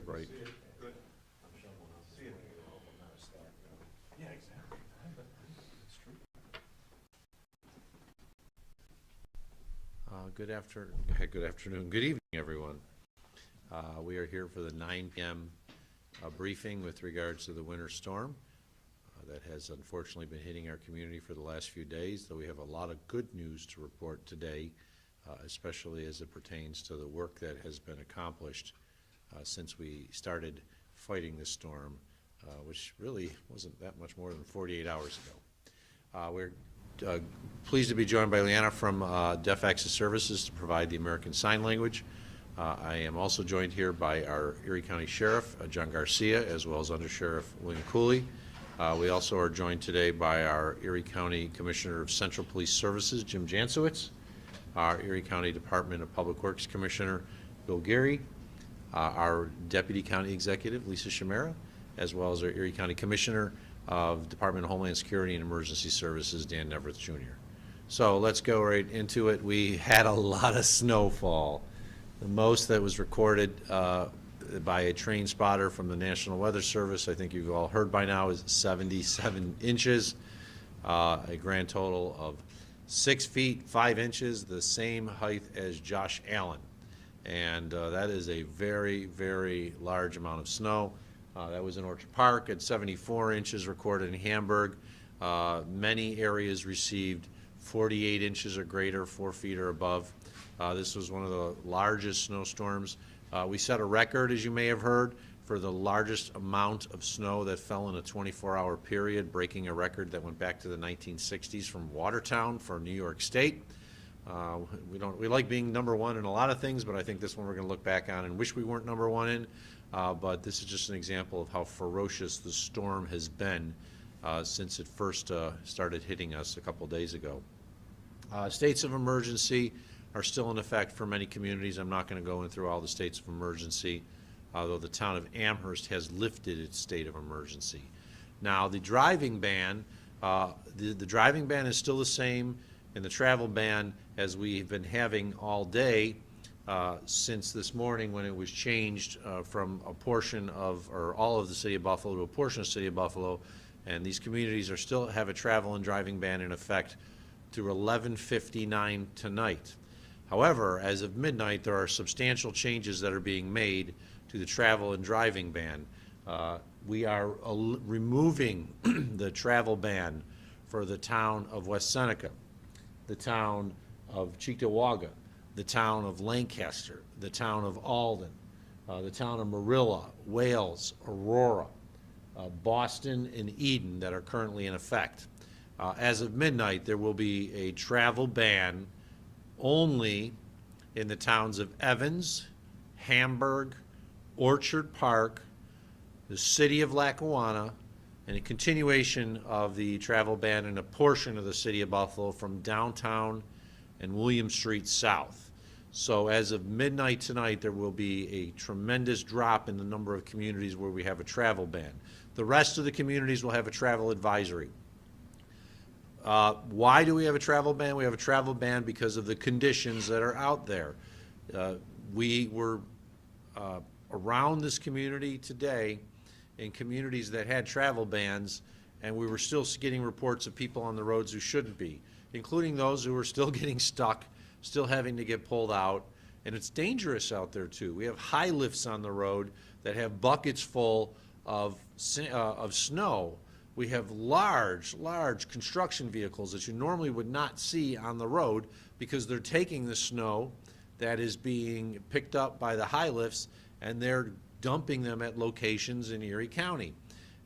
Right. Good afternoon, good evening, everyone. We are here for the 9 p.m. Briefing with regards to the winter storm that has unfortunately been hitting our community for the last few days, though we have a lot of good news to report today, especially as it pertains to the work that has been accomplished since we started fighting this storm, which really wasn't that much more than 48 hours ago. We're pleased to be joined by Leanna from Deaf Access Services to provide the American Sign Language. I am also joined here by our Erie County Sheriff, John Garcia, as well as Under Sheriff William Cooley. We also are joined today by our Erie County Commissioner of Central Police Services, Jim Jansowitz, our Erie County Department of Public Works Commissioner, Bill Geary, our Deputy County Executive, Lisa Shamera, as well as our Erie County Commissioner of Department of Homeland Security and Emergency Services, Dan Neverth Jr. So let's go right into it. We had a lot of snowfall. The most that was recorded by a train spotter from the National Weather Service, I think you've all heard by now, is 77 inches, a grand total of 6 feet 5 inches, the same height as Josh Allen. And that is a very, very large amount of snow. That was in Orchard Park at 74 inches recorded in Hamburg. Many areas received 48 inches or greater, 4 feet or above. This was one of the largest snowstorms. We set a record, as you may have heard, for the largest amount of snow that fell in a 24-hour period, breaking a record that went back to the 1960s from Watertown for New York State. We like being number one in a lot of things, but I think this one we're going to look back on and wish we weren't number one in. But this is just an example of how ferocious the storm has been since it first started hitting us a couple days ago. States of emergency are still in effect for many communities. I'm not going to go through all the states of emergency, although the town of Amherst has lifted its state of emergency. Now, the driving ban, the driving ban is still the same, and the travel ban, as we've been having all day, since this morning when it was changed from a portion of, or all of the city of Buffalo to a portion of the city of Buffalo, and these communities are still have a travel and driving ban in effect through 11:59 tonight. However, as of midnight, there are substantial changes that are being made to the travel and driving ban. We are removing the travel ban for the town of West Seneca, the town of Cheektowaga, the town of Lancaster, the town of Alden, the town of Marilla, Wales, Aurora, Boston, and Eden that are currently in effect. As of midnight, there will be a travel ban only in the towns of Evans, Hamburg, Orchard Park, the city of Lackawanna, and a continuation of the travel ban in a portion of the city of Buffalo from downtown and William Street south. So as of midnight tonight, there will be a tremendous drop in the number of communities where we have a travel ban. The rest of the communities will have a travel advisory. Why do we have a travel ban? We have a travel ban because of the conditions that are out there. We were around this community today in communities that had travel bans, and we were still getting reports of people on the roads who shouldn't be, including those who are still getting stuck, still having to get pulled out, and it's dangerous out there too. We have high lifts on the road that have buckets full of snow. We have large construction vehicles that you normally would not see on the road because they're taking the snow that is being picked up by the high lifts and they're dumping them at locations in Erie County.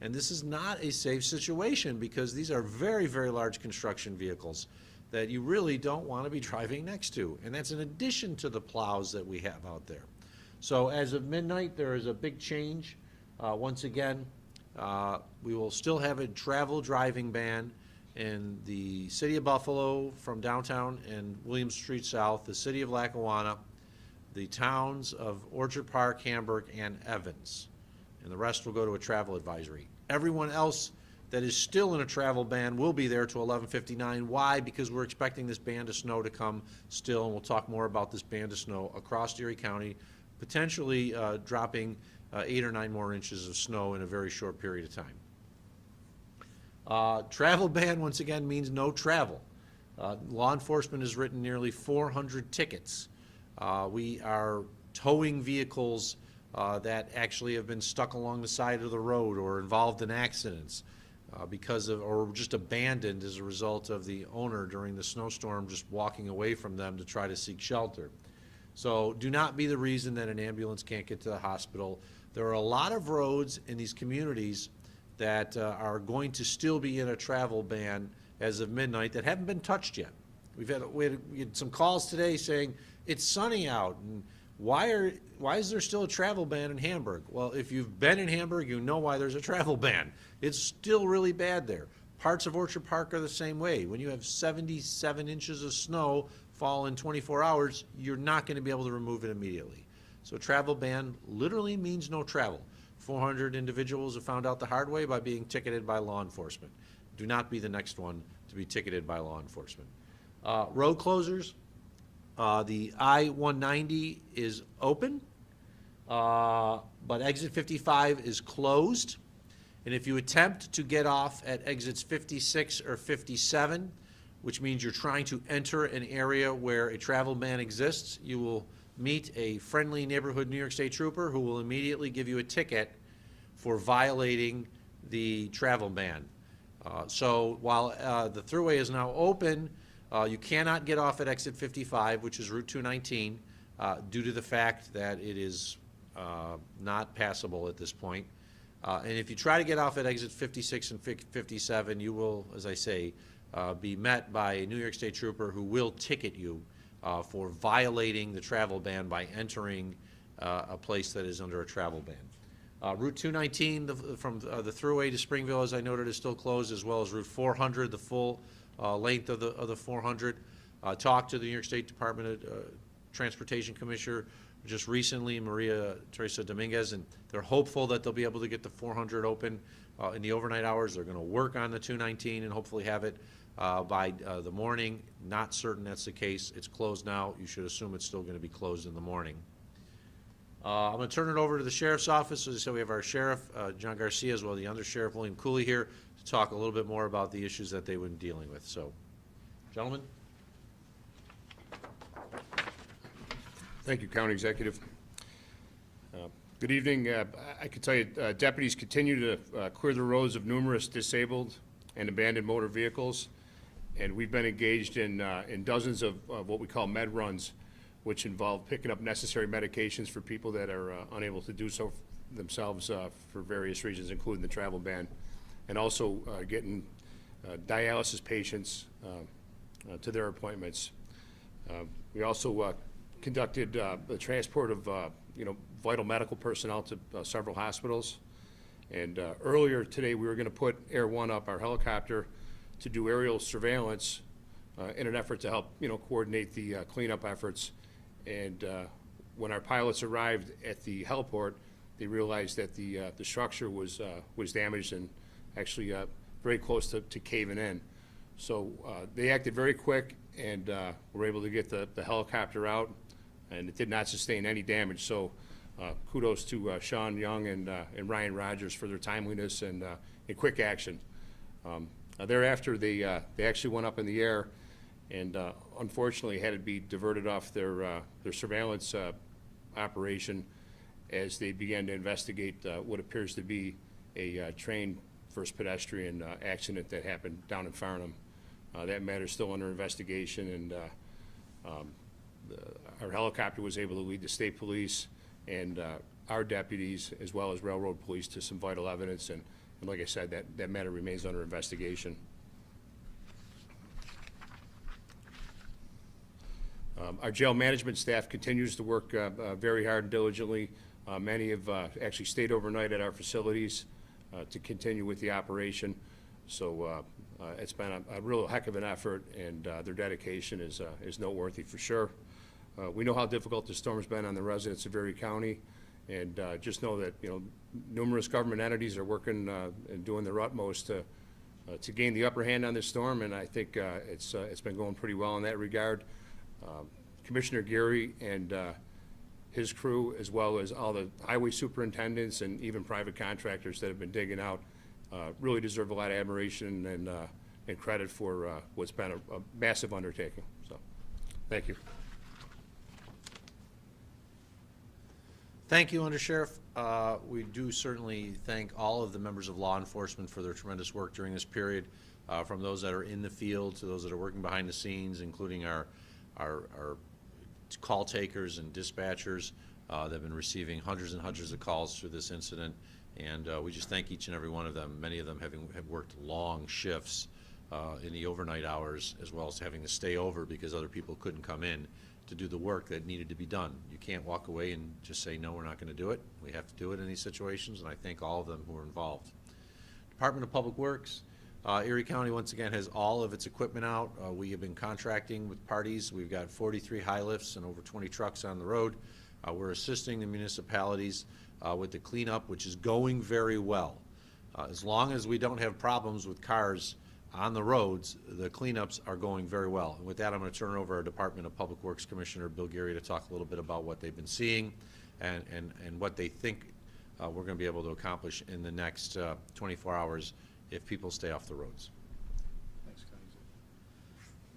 And this is not a safe situation because these are very, very large construction vehicles that you really don't want to be driving next to. And that's in addition to the plows that we have out there. So as of midnight, there is a big change. Once again, we will still have a travel driving ban in the city of Buffalo from downtown and Williams Street South, the city of Lackawanna, the towns of Orchard Park, Hamburg, and Evans. And the rest will go to a travel advisory. Everyone else that is still in a travel ban will be there till 11:59. Why? Because we're expecting this band of snow to come still, and we'll talk more about this band of snow across Erie County, potentially dropping 8 or 9 more inches of snow in a very short period of time. Travel ban, once again, means no travel. Law enforcement has written nearly 400 tickets. We are towing vehicles that actually have been stuck along the side of the road or involved in accidents because of, or just abandoned as a result of the owner during the snowstorm just walking away from them to try to seek shelter. So do not be the reason that an ambulance can't get to the hospital. There are a lot of roads in these communities that are going to still be in a travel ban as of midnight that haven't been touched yet. We had some calls today saying it's sunny out, and why is there still a travel ban in Hamburg? Well, if you've been in Hamburg, you know why there's a travel ban. It's still really bad there. Parts of Orchard Park are the same way. When you have 77 inches of snow fall in 24 hours, you're not going to be able to remove it immediately. So travel ban literally means no travel. 400 individuals have found out the hard way by being ticketed by law enforcement. Do not be the next one to be ticketed by law enforcement. Road closures. The I-190 is open, but exit 55 is closed. And if you attempt to get off at exits 56 or 57, which means you're trying to enter an area where a travel ban exists, you will meet a friendly neighborhood New York State trooper who will immediately give you a ticket for violating the travel ban. So while the thruway is now open, you cannot get off at exit 55, which is Route 219, due to the fact that it is not passable at this point. And if you try to get off at exit 56 and 57, you will, as I say, be met by a New York State trooper who will ticket you for violating the travel ban by entering a place that is under a travel ban. Route 219 from the thruway to Springville, as I noted, is still closed, as well as Route 400, the full length of the 400. Talked to the New York State Department of Transportation Commissioner just recently, Maria Teresa Dominguez, and they're hopeful that they'll be able to get the 400 open in the overnight hours. They're going to work on the 219 and hopefully have it by the morning. Not certain that's the case. It's closed now. You should assume it's still going to be closed in the morning. I'm going to turn it over to the Sheriff's Office. As I said, we have our Sheriff, John Garcia, as well as the Under Sheriff, William Cooley, here to talk a little bit more about the issues that they've been dealing with. So, gentlemen. Thank you, County Executive. Good evening. I can tell you deputies continue to clear the roads of numerous disabled and abandoned motor vehicles, and we've been engaged in dozens of what we call med runs, which involve picking up necessary medications for people that are unable to do so themselves for various reasons, including the travel ban, and also getting dialysis patients to their appointments. We also conducted the transport of vital medical personnel to several hospitals. And earlier today, we were going to put Air One up, our helicopter, to do aerial surveillance in an effort to help coordinate the cleanup efforts. And when our pilots arrived at the heliport, they realized that the structure was damaged and actually very close to caving in. So they acted very quick and were able to get the helicopter out, and it did not sustain any damage. So kudos to Sean Young and Ryan Rogers for their timeliness and quick action. Thereafter, they actually went up in the air and unfortunately had to be diverted off their surveillance operation as they began to investigate what appears to be a train versus pedestrian accident that happened down in Farnham. That matter is still under investigation, and our helicopter was able to lead the state police and our deputies, as well as railroad police, to some vital evidence, and And like I said, that matter remains under investigation. Our jail management staff continues to work very hard and diligently. Many have actually stayed overnight at our facilities to continue with the operation. So it's been a real heck of an effort, and their dedication is noteworthy for sure. We know how difficult the storm's been on the residents of Erie County, and just know that, you know, numerous government entities are working and doing their utmost to gain the upper hand on this storm, and I think it's been going pretty well in that regard. Commissioner Geary and his crew, as well as all the highway superintendents and even private contractors that have been digging out, really deserve a lot of admiration and credit for what's been a massive undertaking. So, thank you. Thank you, Undersheriff. We do certainly thank all of the members of law enforcement for their tremendous work during this period, from those that are in the field to those that are working behind the scenes, including our call takers and dispatchers that have been receiving hundreds and hundreds of calls through this incident. And we just thank each and every one of them, many of them have worked long shifts in the overnight hours, as well as having to stay over because other people couldn't come in to do the work that needed to be done. You can't walk away and just say, no, we're not going to do it. We have to do it in these situations, and I thank all of them who are involved. Department of Public Works, Erie County once again has all of its equipment out. We have been contracting with parties. We've got 43 high lifts and over 20 trucks on the road. We're assisting the municipalities with the cleanup, which is going very well. As long as we don't have problems with cars on the roads, the cleanups are going very well. And with that, I'm going to turn it over to our Department of Public Works Commissioner Bill Geary to talk a little bit about what they've been seeing and what they think we're going to be able to accomplish in the next 24 hours if people stay off the roads. Thanks,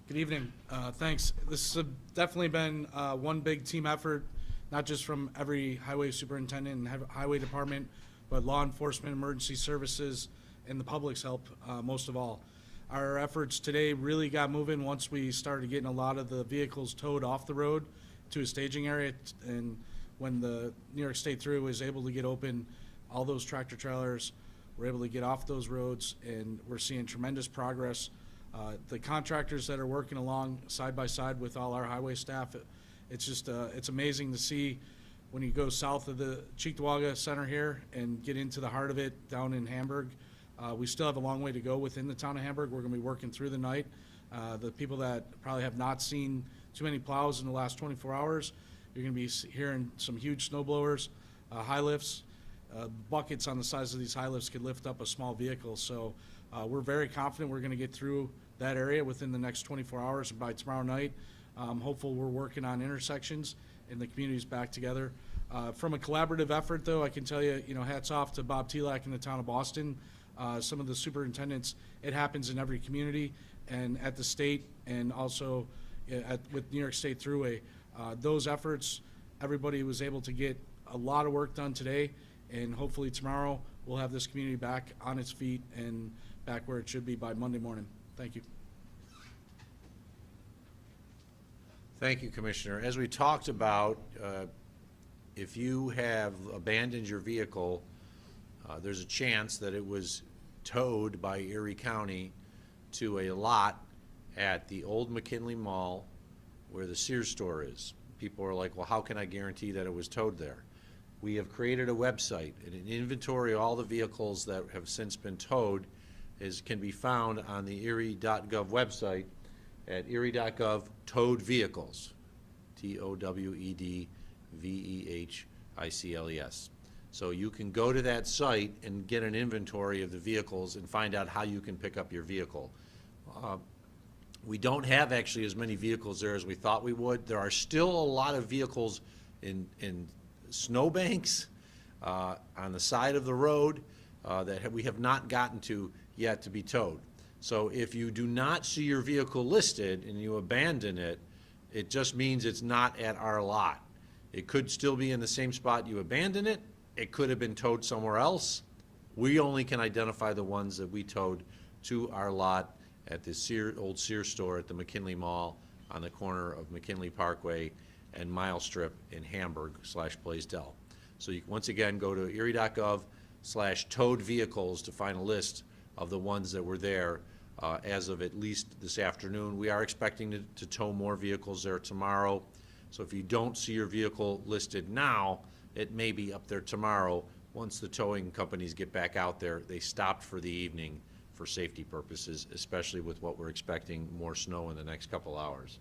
good evening. Thanks. This has definitely been one big team effort, not just from every highway superintendent and highway department, but law enforcement, emergency services, and the public's help most of all. Our efforts today really got moving once we started getting a lot of the vehicles towed off the road to a staging area, and when the New York State Thruway was able to get open, all those tractor trailers were able to get off those roads, and we're seeing tremendous progress. The contractors that are working along side by side with all our highway staff, it's just it's amazing to see when you go south of the Cheektowaga Center here and get into the heart of it down in Hamburg. We still have a long way to go within the town of Hamburg. We're going to be working through the night. The people that probably have not seen too many plows in the last 24 hours, you're going to be hearing some huge snow blowers, high lifts. Buckets on the size of these high lifts could lift up a small vehicle. So we're very confident we're going to get through that area within the next 24 hours. And by tomorrow night, hopefully we're working on intersections and the community's back together. From a collaborative effort, though, I can tell you, hats off to Bob Telak in the town of Boston. Some of the superintendents, it happens in every community and at the state, and also with New York State Thruway. Those efforts, everybody was able to get a lot of work done today, and hopefully tomorrow we'll have this community back on its feet and back where it should be by Monday morning. Thank you. Thank you, Commissioner. As we talked about, if you have abandoned your vehicle, there's a chance that it was towed by Erie County to a lot at the old McKinley Mall where the Sears store is. People are like, well, how can I guarantee that it was towed there? We have created a website, and an inventory of all the vehicles that have since been towed can be found on the erie.gov website at erie.gov towed vehicles, TOWEDVEHICLES. So you can go to that site and get an inventory of the vehicles and find out how you can pick up your vehicle. We don't have actually as many vehicles there as we thought we would. There are still a lot of vehicles in snowbanks on the side of the road that we have not gotten to yet to be towed. So if you do not see your vehicle listed and you abandon it, it just means it's not at our lot. It could still be in the same spot you abandoned it. It could have been towed somewhere else. We only can identify the ones that we towed to our lot at the old Sears store at the McKinley Mall on the corner of McKinley Parkway and Mile Strip in Hamburg /Blaisdell. So you once again go to erie.gov, towed vehicles to find a list of the ones that were there as of at least this afternoon. We are expecting to tow more vehicles there tomorrow. So if you don't see your vehicle listed now, it may be up there tomorrow. Once the towing companies get back out there, they stopped for the evening for safety purposes, especially with what we're expecting more snow in the next couple hours.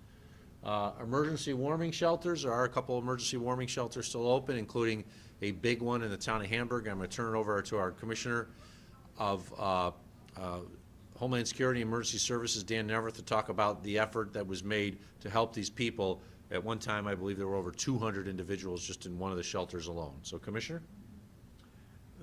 Emergency warming shelters, there are a couple of emergency warming shelters still open, including a big one in the town of Hamburg. I'm going to turn it over to our Commissioner of Homeland Security and Emergency Services, Dan Neverth, to talk about the effort that was made to help these people. At one time, I believe there were over 200 individuals just in one of the shelters alone. So, Commissioner?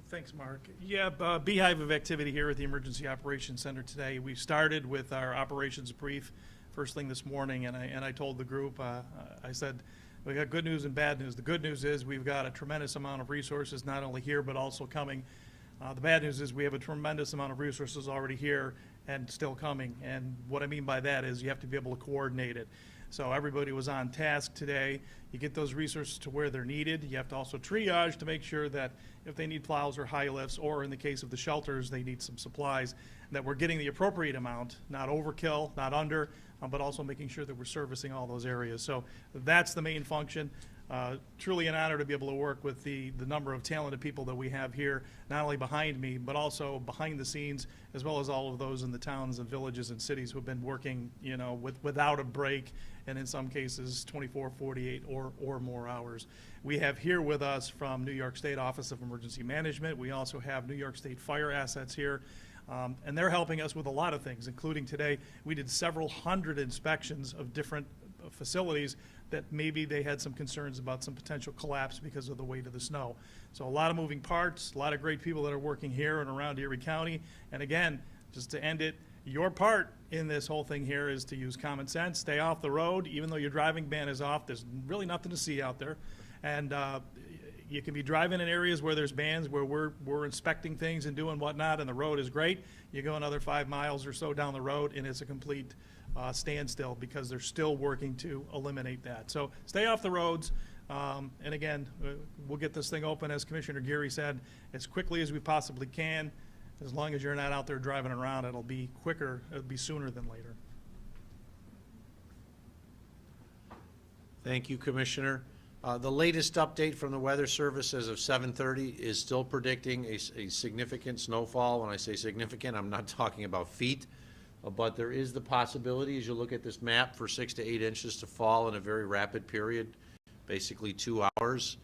Thanks, Mark. Yeah, beehive of activity here at the Emergency Operations Center today. We started with our operations brief first thing this morning, and I told the group, I said, we got good news and bad news. The good news is we've got a tremendous amount of resources, not only here, but also coming. The bad news is we have a tremendous amount of resources already here and still coming. And what I mean by that is you have to be able to coordinate it. So everybody was on task today. You get those resources to where they're needed. You have to also triage to make sure that if they need plows or high lifts, or in the case of the shelters, they need some supplies, that we're getting the appropriate amount, not overkill, not under, but also making sure that we're servicing all those areas. So that's the main function. Truly an honor to be able to work with the number of talented people that we have here, not only behind me, but also behind the scenes, as well as all of those in the towns and villages and cities who have been working, without a break, and in some cases 24, 48, or more hours. We have here with us from New York State Office of Emergency Management. We also have New York State Fire assets here. And they're helping us with a lot of things, including today, we did several hundred inspections of different facilities that maybe they had some concerns about some potential collapse because of the weight of the snow. So a lot of moving parts, a lot of great people that are working here and around Erie County. And again, just to end it, your part in this whole thing here is to use common sense, stay off the road. Even though your driving ban is off, there's really nothing to see out there. And you can be driving in areas where there's bans, where we're inspecting things and doing whatnot, and the road is great. You go another 5 miles or so down the road, and it's a complete standstill because they're still working to eliminate that. So stay off the roads. And again, we'll get this thing open, as Commissioner Geary said, as quickly as we possibly can. As long as you're not out there driving around, it'll be quicker, it'll be sooner than later. Thank you, Commissioner. The latest update from the Weather Service as of 7:30 is still predicting a significant snowfall. When I say significant, I'm not talking about feet, but there is the possibility, as you look at this map, for 6 to 8 inches to fall in a very rapid period, basically 2 hours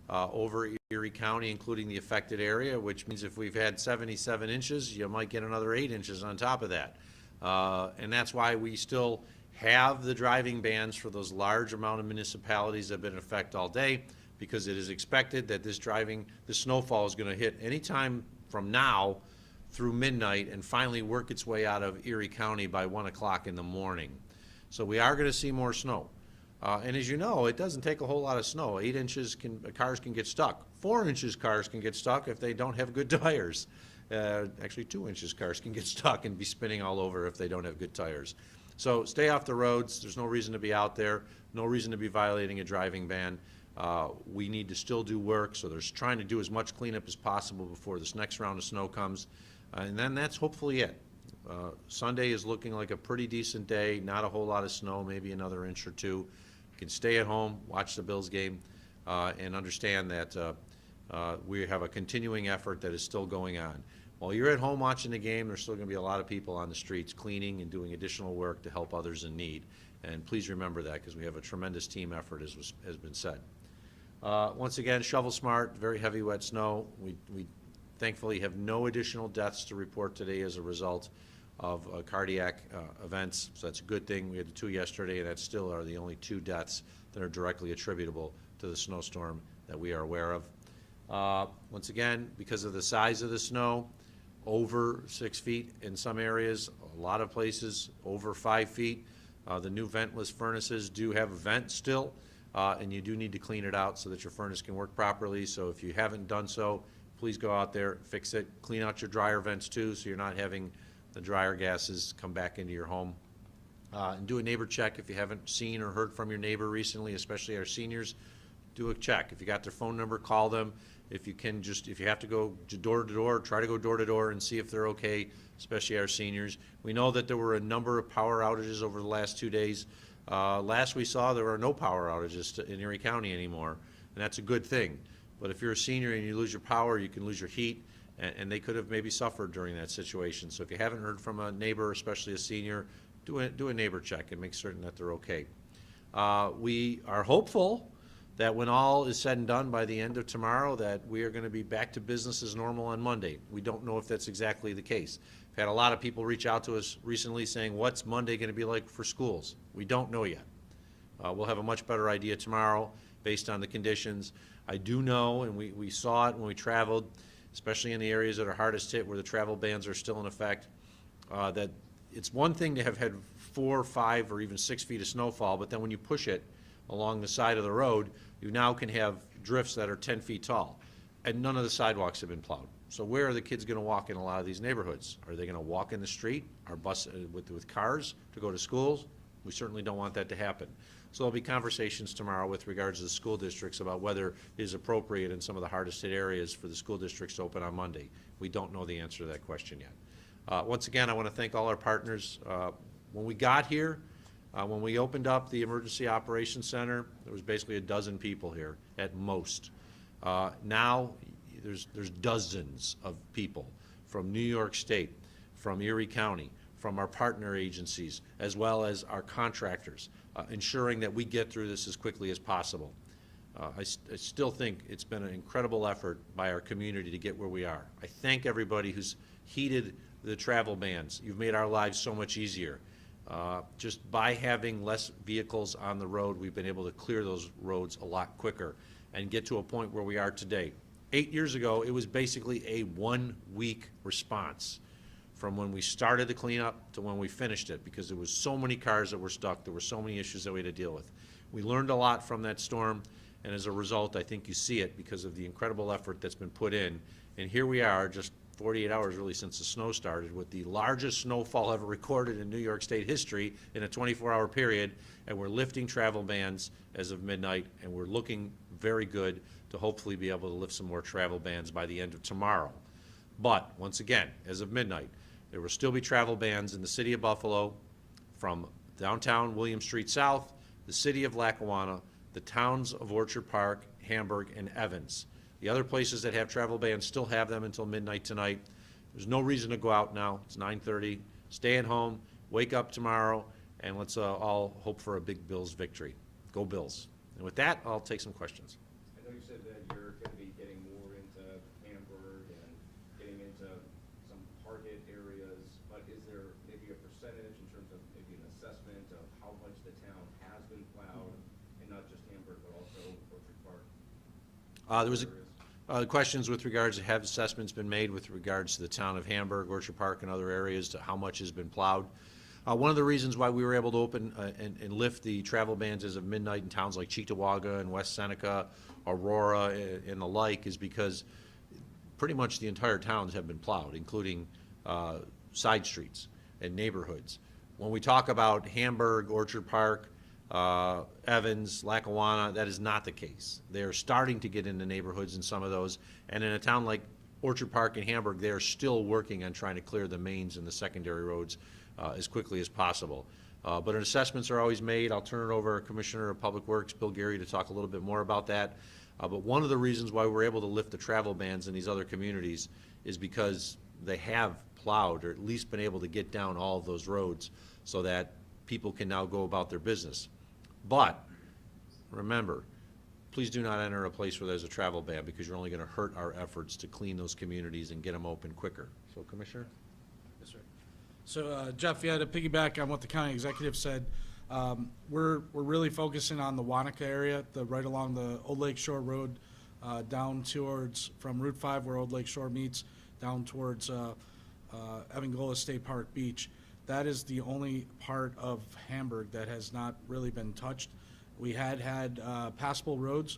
over Erie County, including the affected area, which means if we've had 77 inches, you might get another 8 inches on top of that. And that's why we still have the driving bans for those large amount of municipalities that have been in effect all day, because it is expected that this snowfall is going to hit anytime from now through midnight and finally work its way out of Erie County by 1 o'clock in the morning. So we are going to see more snow. And as you know, it doesn't take a whole lot of snow. 8 inches cars can get stuck. 4 inches cars can get stuck if they don't have good tires. Actually 2 inches cars can get stuck and be spinning all over if they don't have good tires. So stay off the roads. There's no reason to be out there, no reason to be violating a driving ban. We need to still do work, so there's trying to do as much cleanup as possible before this next round of snow comes. And then that's hopefully it. Sunday is looking like a pretty decent day, not a whole lot of snow, maybe another inch or two. You can stay at home, watch the Bills game, and understand that we have a continuing effort that is still going on. While you're at home watching the game, there's still going to be a lot of people on the streets cleaning and doing additional work to help others in need. And please remember that, because we have a tremendous team effort, as has been said. Once again, shovel smart, very heavy wet snow. We thankfully have no additional deaths to report today as a result of cardiac events, so that's a good thing. We had the 2 yesterday, and that still are the only 2 deaths that are directly attributable to the snowstorm that we are aware of. Once again, because of the size of the snow, over 6 feet in some areas, a lot of places over 5 feet. The new ventless furnaces do have a vent still, and you do need to clean it out so that your furnace can work properly. So if you haven't done so, please go out there, fix it, clean out your dryer vents too, so you're not having the dryer gases come back into your home. And do a neighbor check if you haven't seen or heard from your neighbor recently, especially our seniors. Do a check. If you got their phone number, call them. if you can if you have to go door to door, try to go door to door and see if they're okay, especially our seniors. We know that there were a number of power outages over the last 2 days. Last we saw, there are no power outages in Erie County anymore, and that's a good thing. But if you're a senior and you lose your power, you can lose your heat, and they could have maybe suffered during that situation. So if you haven't heard from a neighbor, especially a senior, do a neighbor check and make certain that they're okay. We are hopeful that when all is said and done by the end of tomorrow, that we are going to be back to business as normal on Monday. We don't know if that's exactly the case. We've had a lot of people reach out to us recently saying, what's Monday going to be like for schools? We don't know yet. We'll have a much better idea tomorrow based on the conditions. I do know, and we saw it when we traveled, especially in the areas that are hardest hit where the travel bans are still in effect, that it's one thing to have had 4, 5, or even 6 feet of snowfall, but then when you push it along the side of the road, you now can have drifts that are 10 feet tall, and none of the sidewalks have been plowed. So where are the kids going to walk in a lot of these neighborhoods? Are they going to walk in the street, or bus with cars to go to schools? We certainly don't want that to happen. So there'll be conversations tomorrow with regards to the school districts about whether it is appropriate in some of the hardest hit areas for the school districts to open on Monday. We don't know the answer to that question yet. Once again, I want to thank all our partners. When we got here, when we opened up the Emergency Operations Center, there was basically a dozen people here at most. Now there's dozens of people from New York State, from Erie County, from our partner agencies, as well as our contractors, ensuring that we get through this as quickly as possible. I still think it's been an incredible effort by our community to get where we are. I thank everybody who's heeded the travel bans. You've made our lives so much easier. Just by having less vehicles on the road, we've been able to clear those roads a lot quicker and get to a point where we are today. 8 years ago, it was basically a 1-week response from when we started the cleanup to when we finished it, because there was so many cars that were stuck, there were so many issues that we had to deal with. We learned a lot from that storm, and as a result, I think you see it because of the incredible effort that's been put in. And here we are, just 48 hours really since the snow started, with the largest snowfall ever recorded in New York State history in a 24-hour period, and we're lifting travel bans as of midnight, and we're looking very good to hopefully be able to lift some more travel bans by the end of tomorrow. But, once again, as of midnight, there will still be travel bans in the city of Buffalo, from downtown William Street South, the city of Lackawanna, the towns of Orchard Park, Hamburg, and Evans. The other places that have travel bans still have them until midnight tonight. There's no reason to go out now. It's 9:30. Stay at home, wake up tomorrow, and let's all hope for a big Bills victory. Go Bills. And with that, I'll take some questions. I know you said that you're going to be getting more into Hamburg and getting into some hard-hit areas, but is there maybe a percentage in terms of maybe an assessment of how much the town has been plowed, and not just Hamburg, but also Orchard Park? There was questions with regards to have assessments been made with regards to the town of Hamburg, Orchard Park, and other areas to how much has been plowed. One of the reasons why we were able to open and lift the travel bans as of midnight in towns like Cheektowaga and West Seneca, Aurora, and the like is because pretty much the entire towns have been plowed, including side streets and neighborhoods. When we talk about Hamburg, Orchard Park, Evans, Lackawanna, that is not the case. They're starting to get into neighborhoods in some of those, and in a town like Orchard Park and Hamburg, they're still working on trying to clear the mains and the secondary roads as quickly as possible. But assessments are always made. I'll turn it over to Commissioner of Public Works, Bill Geary, to talk a little bit more about that. But one of the reasons why we're able to lift the travel bans in these other communities is because they have plowed, or at least been able to get down all of those roads so that people can now go about their business. But remember, please do not enter a place where there's a travel ban, because you're only going to hurt our efforts to clean those communities and get them open quicker. So, Commissioner? Yes, sir. So, Jeff, yeah, to piggyback on what the county executive said, we're really focusing on the Wanaka area, right along the Old Lake Shore Road, down towards, from Route 5 where Old Lake Shore meets, down towards Evangola State Park Beach. That is the only part of Hamburg that has not really been touched. We had passable roads,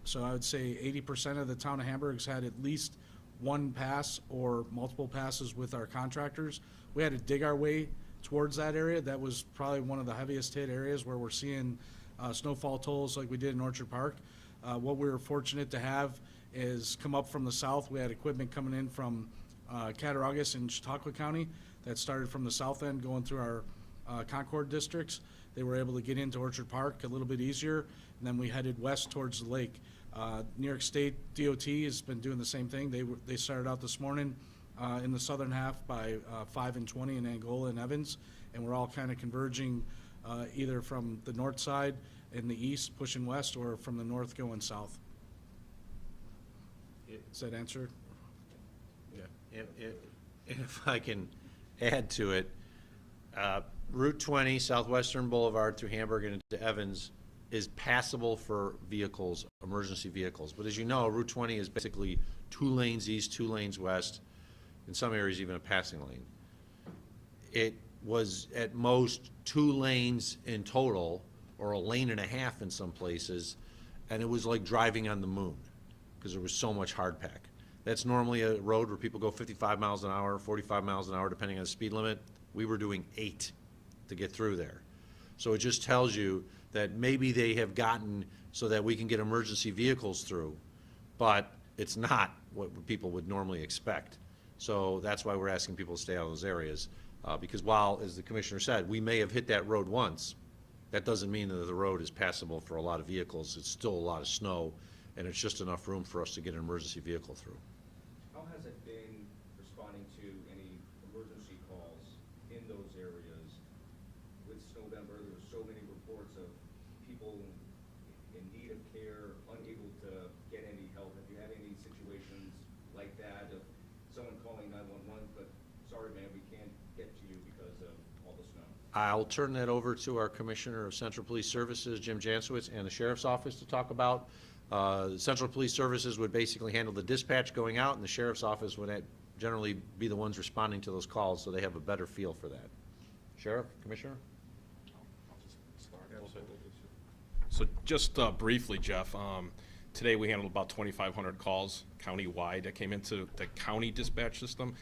so I would say 80% of the town of Hamburg's had at least one pass or multiple passes with our contractors. We had to dig our way towards that area. That was probably one of the heaviest hit areas where we're seeing snowfall totals like we did in Orchard Park. What we were fortunate to have is come up from the south. We had equipment coming in from Cattaraugus and Chautauqua County that started from the south end going through our Concord districts. They were able to get into Orchard Park a little bit easier, and then we headed west towards the lake. New York State DOT has been doing the same thing. They started out this morning in the southern half by 5 and 20 in Angola and Evans, and we're all kind of converging either from the north side in the east pushing west or from the north going south. Does that answer? Yeah. And if I can add to it, Route 20, Southwestern Boulevard through Hamburg and into Evans is passable for vehicles, emergency vehicles. But as you know, Route 20 is basically 2 lanes east, 2 lanes west, in some areas even a passing lane. It was at most 2 lanes in total, or 1.5 lanes in some places, and it was like driving on the moon because there was so much hardpack. That's normally a road where people go 55 miles an hour, 45 miles an hour, depending on the speed limit. We were doing 8 to get through there. So it just tells you that maybe they have gotten so that we can get emergency vehicles through, but it's not what people would normally expect. So that's why we're asking people to stay out of those areas. Because while, as the commissioner said, we may have hit that road once, that doesn't mean that the road is passable for a lot of vehicles. It's still a lot of snow, and it's just enough room for us to get an emergency vehicle through. How has it been responding to any emergency calls in those areas? With Snowdember, there were so many reports of people in need of care, unable to get any help. Have you had any situations like that of someone calling 911, but sorry, man, we can't get to you because of all the snow? I'll turn that over to our Commissioner of Central Police Services, Jim Jansowitz, and the Sheriff's Office to talk about. Central Police Services would basically handle the dispatch going out, and the Sheriff's Office would generally be the ones responding to those calls, so they have a better feel for that. Sheriff, Commissioner? So just briefly, Jeff, today we handled about 2,500 calls county-wide that came into the county dispatch system,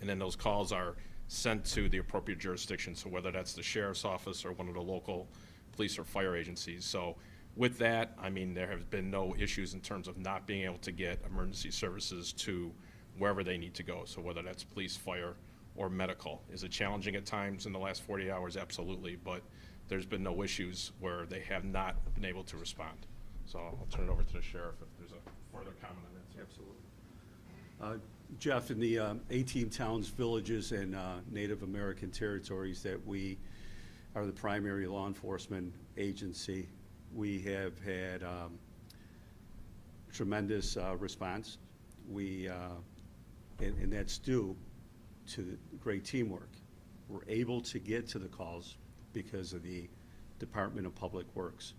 and then those calls are sent to the appropriate jurisdiction, so whether that's the Sheriff's Office or one of the local police or fire agencies. So with that, I mean, there have been no issues in terms of not being able to get emergency services to wherever they need to go. So whether that's police, fire, or medical. Is it challenging at times in the last 40 hours? Absolutely, but there's been no issues where they have not been able to respond. So I'll turn it over to the sheriff if there's a further comment on that. Absolutely. Jeff, in the 18 towns, villages, and Native American territories that we are the primary law enforcement agency, we have had tremendous response. And that's due to great teamwork. We're able to get to the calls because of the Department of Public Works.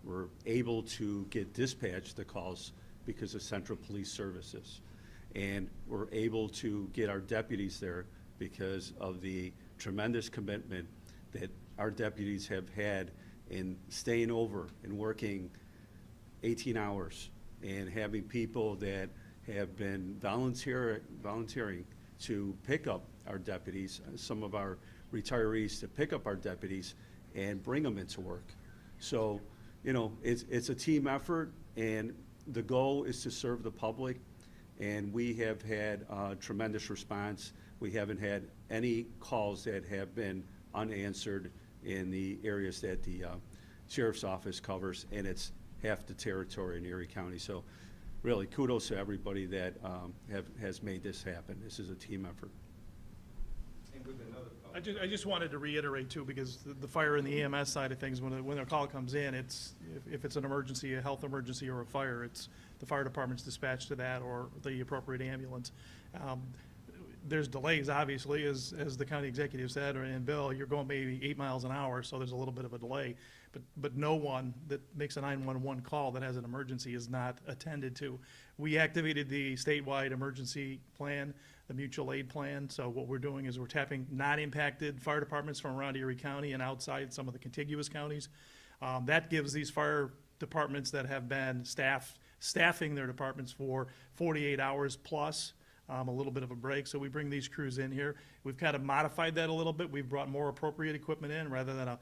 We're able to get dispatched the calls because of Central Police Services. And we're able to get our deputies there because of the tremendous commitment that our deputies have had in staying over and working 18 hours and having people that have been volunteering to pick up our deputies, some of our retirees to pick up our deputies and bring them into work. So, you know, it's a team effort, and the goal is to serve the public, and we have had tremendous response. We haven't had any calls that have been unanswered in the areas that the Sheriff's Office covers, and it's half the territory in Erie County. So really, kudos to everybody that has made this happen. This is a team effort. And with another, I just wanted to reiterate too, because the fire and the EMS side of things, when a call comes in, if it's an emergency, a health emergency or a fire, it's the fire department's dispatched to that or the appropriate ambulance. There's delays, obviously, as the county executive said, and Bill, you're going maybe 8 miles an hour, so there's a little bit of a delay. But no one that makes a 911 call that has an emergency is not attended to. We activated the statewide emergency plan, the mutual aid plan. So what we're doing is we're tapping non-impacted fire departments from around Erie County and outside some of the contiguous counties. That gives these fire departments that have been staffing their departments for 48 hours plus a little bit of a break. So we bring these crews in here. We've kind of modified that a little bit. We've brought more appropriate equipment in rather than a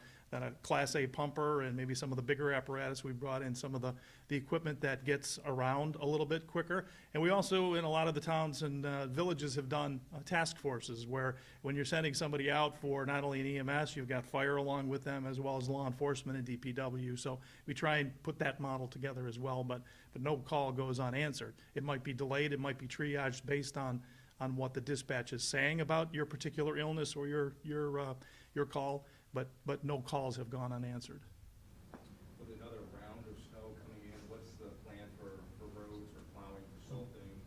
Class A pumper and maybe some of the bigger apparatus. We've brought in some of the equipment that gets around a little bit quicker. And we also, in a lot of the towns and villages, have done task forces where when you're sending somebody out for not only an EMS, you've got fire along with them as well as law enforcement and DPW. So we try and put that model together as well, but no call goes unanswered. It might be delayed, it might be triaged based on what the dispatch is saying about your particular illness or your call, but no calls have gone unanswered. With another round of snow coming in, what's the plan for roads, for plowing, for salting,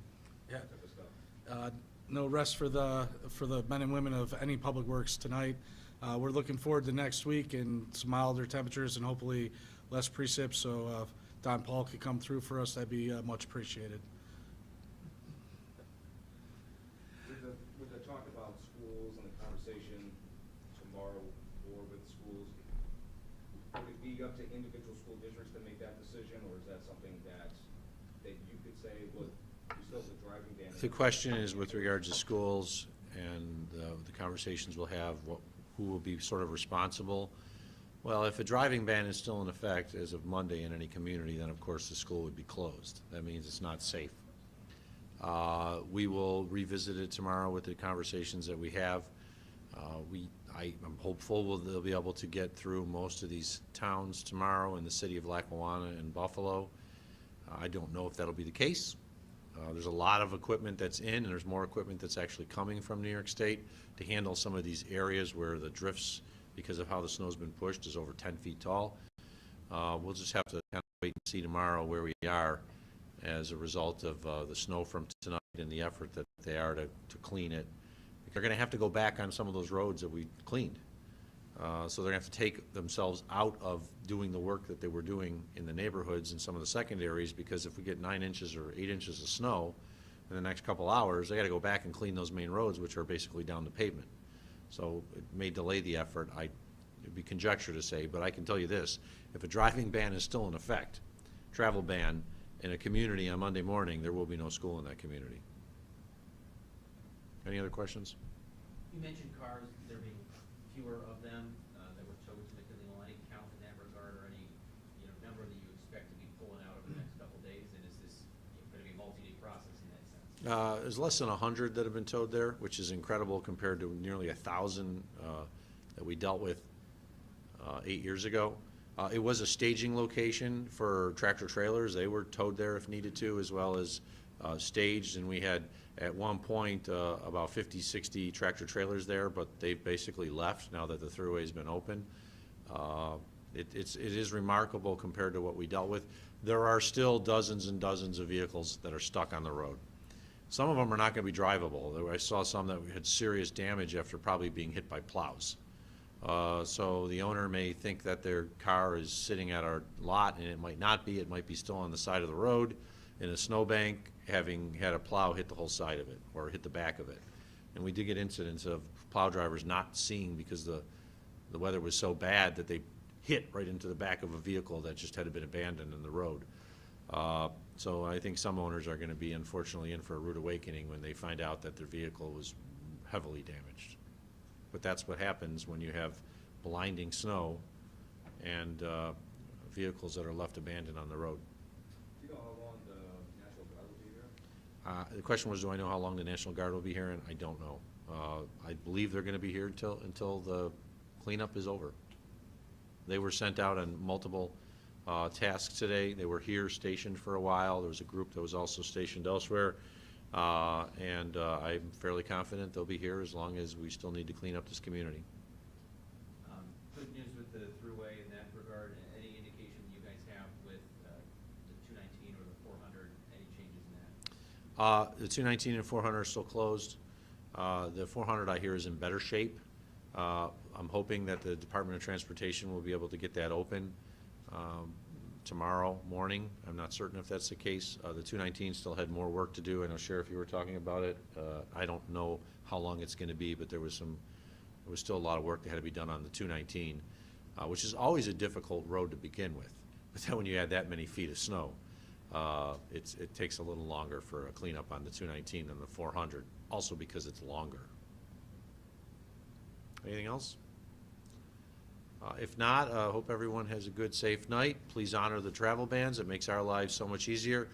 Yeah. that type of stuff? No rest for the men and women of any public works tonight. We're looking forward to next week and some milder temperatures and hopefully less precip, so if Don Paul could come through for us, that'd be much appreciated. With the talk about schools and the conversation tomorrow or with schools, would it be up to individual school districts to make that decision, or is that something that you could say, look, we still have the driving ban? The question is with regards to schools and the conversations we'll have, who will be sort of responsible. Well, if a driving ban is still in effect as of Monday in any community, then of course the school would be closed. That means it's not safe. We will revisit it tomorrow with the conversations that we have. I'm hopeful they'll be able to get through most of these towns tomorrow in the city of Lackawanna and Buffalo. I don't know if that'll be the case. There's a lot of equipment that's in, and there's more equipment that's actually coming from New York State to handle some of these areas where the drifts, because of how the snow's been pushed, is over 10 feet tall. We'll just have to kind of wait and see tomorrow where we are as a result of the snow from tonight and the effort that they are to clean it. They're going to have to go back on some of those roads that we cleaned. So they're going to have to take themselves out of doing the work that they were doing in the neighborhoods and some of the secondaries, because if we get 9 inches or 8 inches of snow in the next couple hours, they got to go back and clean those main roads, which are basically down to pavement. So it may delay the effort. It'd be conjecture to say, but I can tell you this: if a driving ban is still in effect, travel ban in a community on Monday morning, there will be no school in that community. Any other questions? You mentioned cars, there being fewer of them that were towed to McKinley. Any count in that regard, or any number that you expect to be pulling out over the next couple of days? And is this going to be a multi-day process in that sense? There's less than 100 that have been towed there, which is incredible compared to nearly 1,000 that we dealt with 8 years ago. It was a staging location for tractor trailers. They were towed there if needed to, as well as staged, and we had at one point about 50, 60 tractor trailers there, but they've basically left now that the thruway's been open. It is remarkable compared to what we dealt with. There are still dozens and dozens of vehicles that are stuck on the road. Some of them are not going to be drivable. I saw some that had serious damage after probably being hit by plows. So the owner may think that their car is sitting at our lot, and it might not be. It might be still on the side of the road in a snowbank, having had a plow hit the whole side of it or hit the back of it. And we did get incidents of plow drivers not seeing because the weather was so bad that they hit right into the back of a vehicle that just had been abandoned in the road. So I think some owners are going to be unfortunately in for a rude awakening when they find out that their vehicle was heavily damaged. But that's what happens when you have blinding snow and vehicles that are left abandoned on the road. Do you know how long the National Guard will be here? The question was, do I know how long the National Guard will be here? And I don't know. I believe they're going to be here until the cleanup is over. They were sent out on multiple tasks today. They were here stationed for a while. There was a group that was also stationed elsewhere. And I'm fairly confident they'll be here as long as we still need to clean up this community. Good news with the thruway in that regard. Any indication you guys have with the 219 or the 400? Any changes in that? The 219 and 400 are still closed. The 400 I hear is in better shape. I'm hoping that the Department of Transportation will be able to get that open tomorrow morning. I'm not certain if that's the case. The 219 still had more work to do. I know, Sheriff, you were talking about it. I don't know how long it's going to be, but there was still a lot of work that had to be done on the 219, which is always a difficult road to begin with. But then when you add that many feet of snow, it takes a little longer for a cleanup on the 219 than the 400, also because it's longer. Anything else? If not, hope everyone has a good, safe night. Please honor the travel bans. It makes our lives so much easier.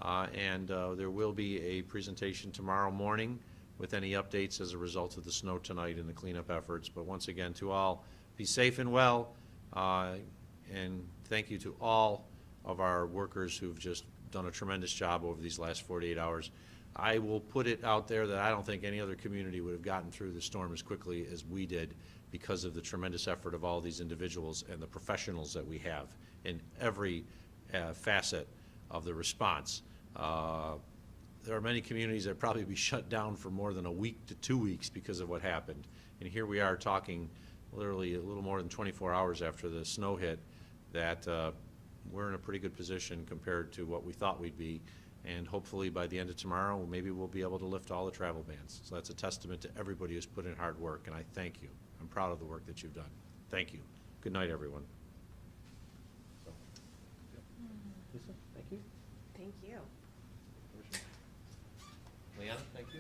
And there will be a presentation tomorrow morning with any updates as a result of the snow tonight and the cleanup efforts. But once again, to all, be safe and well. And thank you to all of our workers who've just done a tremendous job over these last 48 hours. I will put it out there that I don't think any other community would have gotten through the storm as quickly as we did because of the tremendous effort of all these individuals and the professionals that we have in every facet of the response. There are many communities that probably be shut down for more than a week to 2 weeks because of what happened. And here we are talking literally a little more than 24 hours after the snow hit that we're in a pretty good position compared to what we thought we'd be. And hopefully by the end of tomorrow, maybe we'll be able to lift all the travel bans. So that's a testament to everybody who's put in hard work, and I thank you. I'm proud of the work that you've done. Thank you. Good night, everyone. Lisa, thank you. Thank you. Leanna, thank you.